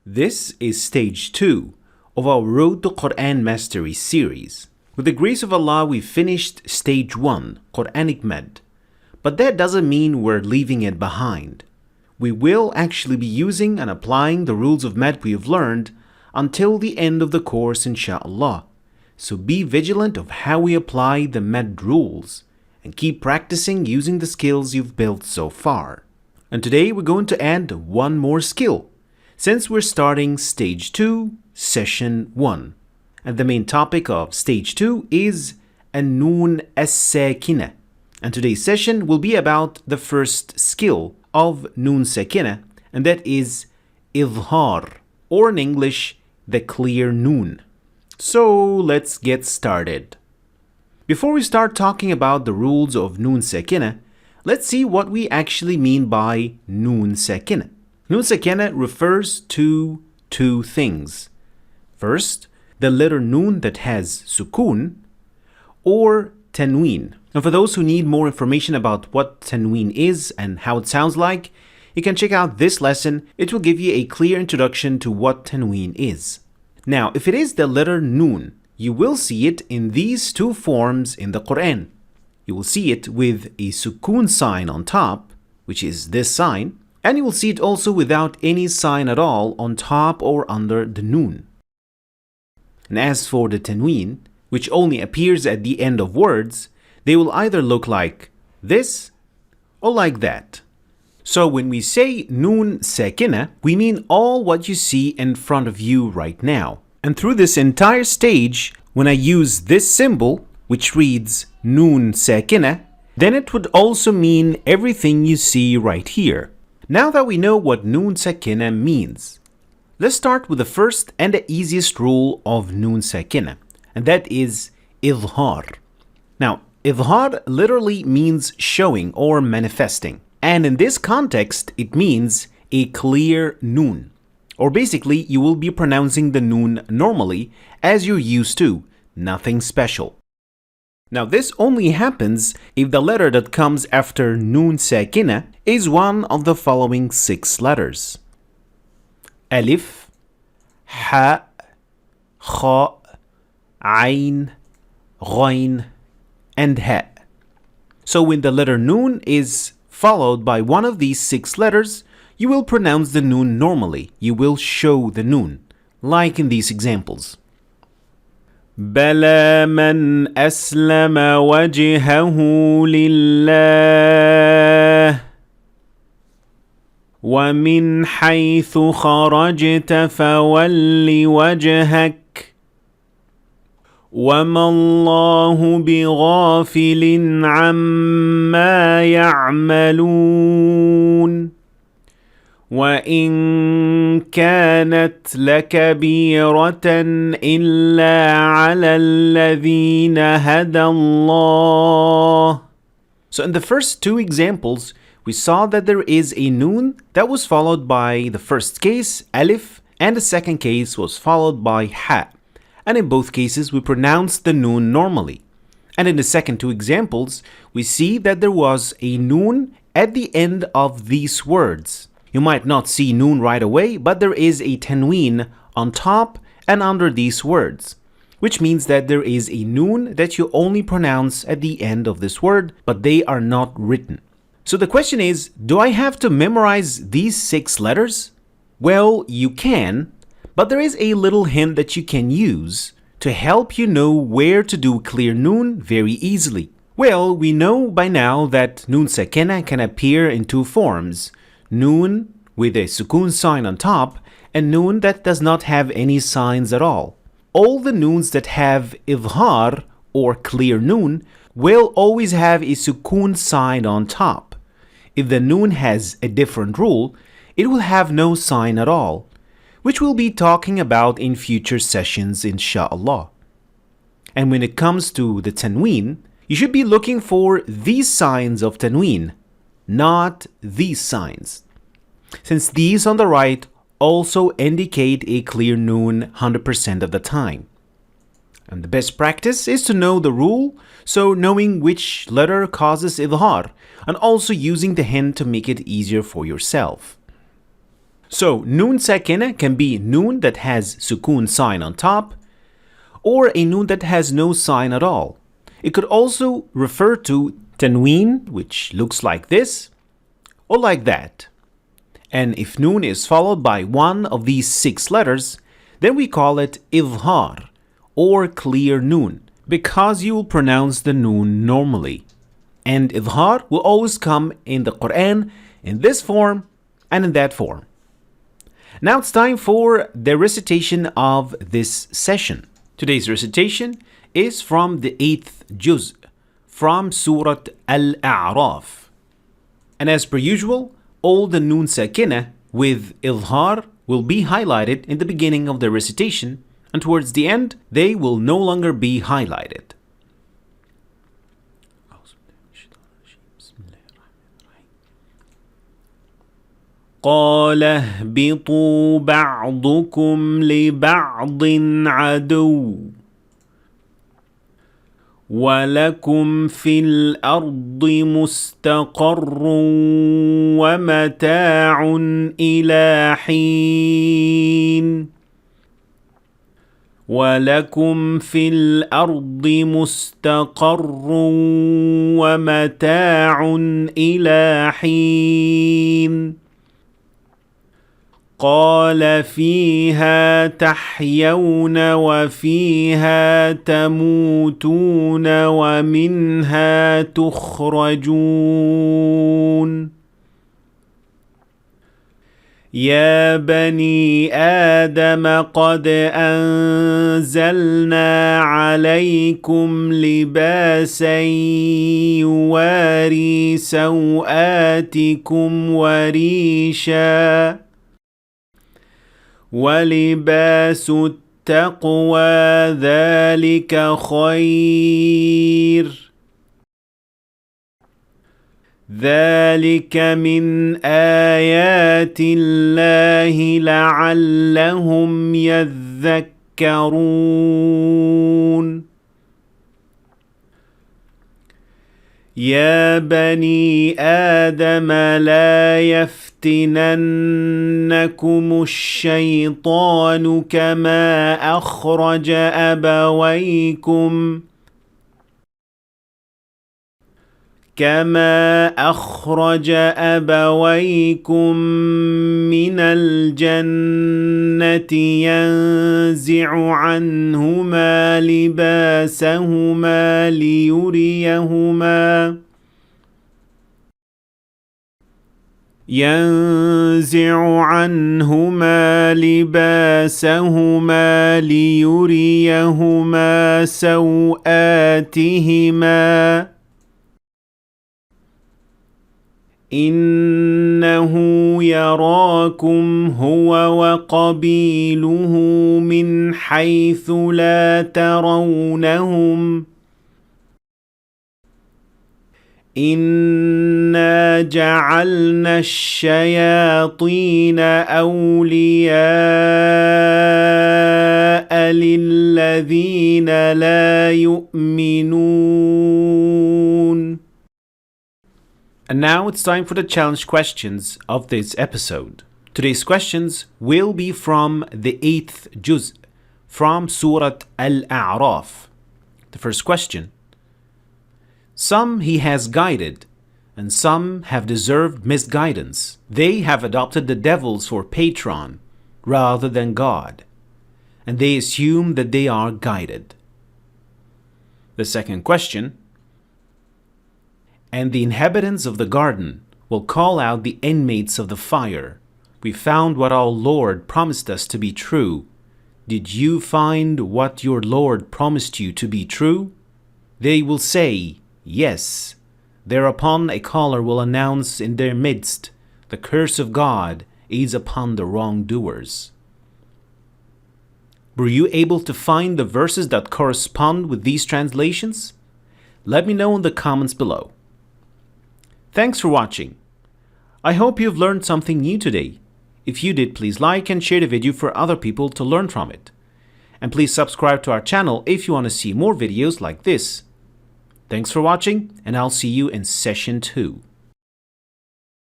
This is stage 2 of our Road to Quran Mastery series. With the grace of Allah, we finished stage 1, Quranic Med. But that doesn't mean we're leaving it behind. We will actually be using and applying the rules of Med we have learned until the end of the course, inshaAllah. So be vigilant of how we apply the Med rules and keep practicing using the skills you've built so far. And today we're going to add one more skill, since we're starting stage 2, session 1. And the main topic of stage 2 is an-nun as-sakinah. And today's session will be about the first skill of nun sakinah, and that is Ith'har, or in English, the clear nun. So let's get started. Before we start talking about the rules of nun sakinah, let's see what we actually mean by nun sakinah. Nun sakinah refers to two things. First, the letter nun that has sukun, or tanween. And for those who need more information about what tanween is and how it sounds like, you can check out this lesson. It will give you a clear introduction to what tanween is. Now, if it is the letter nun, you will see it in these two forms in the Quran. You will see it with a sukun sign on top, which is this sign, and you will see it also without any sign at all on top or under the nun. And as for the tanween, which only appears at the end of words, they will either look like this or like that. So when we say nun sakinah, we mean all what you see in front of you right now. And through this entire stage, when I use this symbol, which reads nun sakinah, then it would also mean everything you see right here. Now that we know what nun sakinah means, let's start with the first and the easiest rule of nun sakinah, and that is Ith'har. Now, Ith'har literally means showing or manifesting, and in this context, it means a clear nun. Or basically, you will be pronouncing the nun normally as you're used to, nothing special. Now, this only happens if the letter that comes after nun sakinah is one of the following 6 letters: alif, ha, kha, ayn, ghayn, and ha. So when the letter nun is followed by one of these 6 letters, you will pronounce the nun normally. You will show the nun, like in these examples. بلى من أسلم وجهه لله ومن حيث خرجت فول وجهك وما الله بغافل عما يعملون وَإِن كَانَتْ لَكَبِيرَةً إِلَّا عَلَى الَّذِينَ هَدَى اللَّهُ. So in the first 2 examples, we saw that there is a nun that was followed by the first case, alif, and the second case was followed by ha. And in both cases, we pronounced the nun normally. And in the second 2 examples, we see that there was a nun at the end of these words. You might not see nun right away, but there is a tanween on top and under these words, which means that there is a nun that you only pronounce at the end of this word, but they are not written. So the question is, do I have to memorize these 6 letters? Well, you can, but there is a little hint that you can use to help you know where to do clear nun very easily. Well, we know by now that nun sakinah can appear in 2 forms. Nun with a sukun sign on top, and nun that does not have any signs at all. All the nuns that have Ith'har, or clear nun, will always have a sukun sign on top. If the nun has a different rule, it will have no sign at all, which we'll be talking about in future sessions, inshaAllah. And when it comes to the tanween, you should be looking for these signs of tanween, not these signs, since these on the right also indicate a clear nun 100% of the time. And the best practice is to know the rule, so knowing which letter causes Ith'har, and also using the hint to make it easier for yourself. So, noon sakinah can be noon that has sukoon sign on top, or a noon that has no sign at all. It could also refer to tanween, which looks like this, or like that. And if noon is followed by one of these 6 letters, then we call it Ith'har, or clear noon, because you will pronounce the noon normally. And Ith'har will always come in the Quran in this form and in that form. Now it's time for the recitation of this session. Today's recitation is from the 8th juz, from Surah Al-A'raf. And as per usual, all the noon sakinah with Ith'har will be highlighted in the beginning of the recitation, and towards the end, they will no longer be highlighted. قال اهبطوا بعضكم لبعض عدو ولكم في الأرض مستقر ومتاع إلى حين ولكم في الأرض مستقر ومتاع إلى حين قال فيها تحيون وفيها تموتون ومنها تخرجون يا بني آدم قد أنزلنا عليكم لباسا يواري سوآتكم وريشا ولباس التقوى ذلك خير ذلك من آيات الله لعلهم يذكرون يا بني آدم لا يفتننكم الشيطان كما أخرج أبويكم من الجنة ينزع عنهما لباسهما ليريهما سوآتهما إنه يراكم هو وقبيله من حيث لا ترونهم إنا جعلنا الشياطين أولياء للذين لا يؤمنون. And now it's time for the challenge questions of this episode. Today's questions will be from the 8th juz, from Surah Al-A'raf. The first question: some he has guided, and some have deserved misguidance. They have adopted the devils for patron rather than God, and they assume that they are guided. The second question: and the inhabitants of the garden will call out the inmates of the fire. We found what our Lord promised us to be true. Did you find what your Lord promised you to be true? They will say, yes. Thereupon a caller will announce in their midst, the curse of God is upon the wrongdoers. Were you able to find the verses that correspond with these translations? Let me know in the comments below. Thanks for watching. I hope you've learned something new today. If you did, please like and share the video for other people to learn from it. And please subscribe to our channel if you want to see more videos like this. Thanks for watching, and I'll see you in session 2.